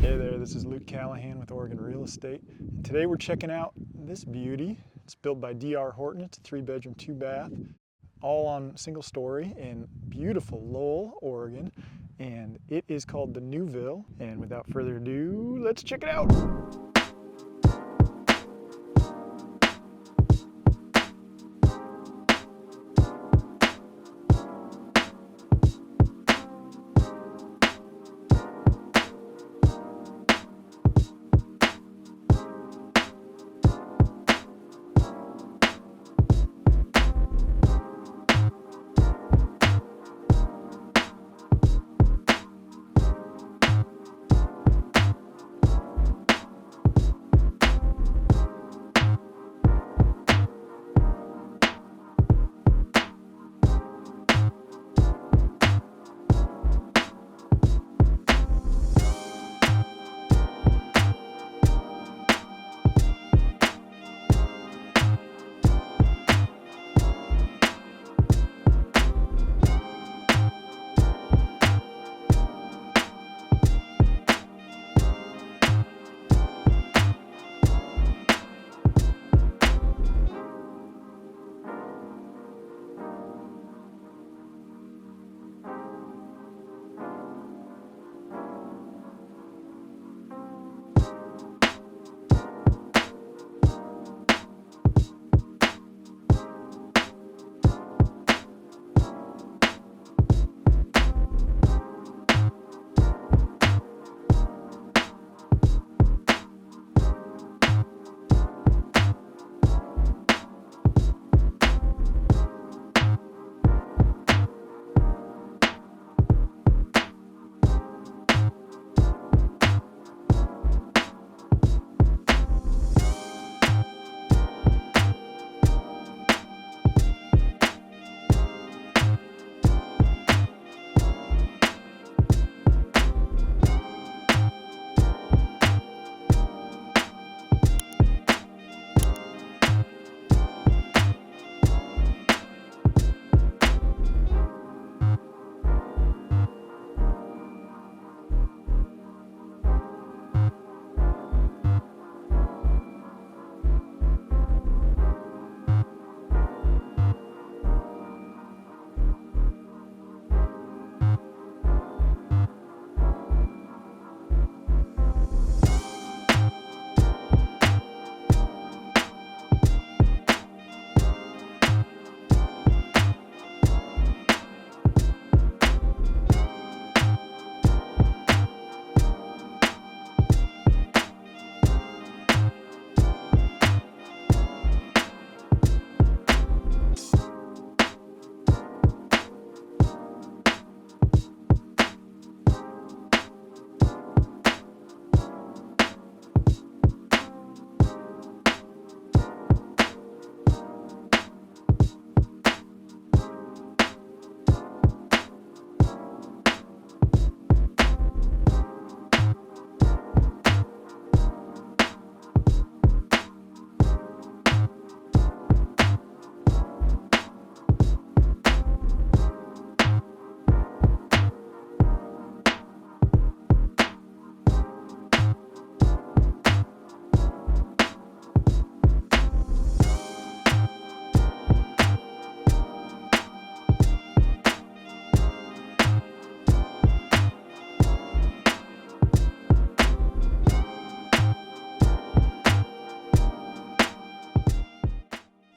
Hey there, this is Luke Callahan with Oregon Real Estate. And today we're checking out this beauty. It's built by DR Horton. It's a 3-bedroom, 2-bath, all on single story in beautiful Lowell, Oregon. And it is called the Neuville. And without further ado, let's check it out.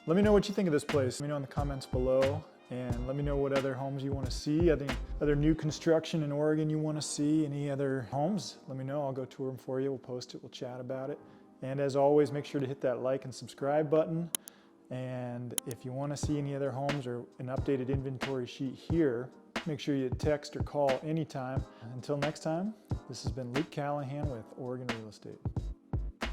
Let me know what you think of this place. Let me know in the comments below, and let me know what other homes you want to see, other new construction in Oregon you want to see, any other homes. Let me know, I'll go tour them for you, we'll post it, we'll chat about it. And as always, make sure to hit that like and subscribe button. And if you want to see any other homes or an updated inventory sheet here, make sure you text or call anytime. Until next time, this has been Luke Callahan with Oregon Real Estate.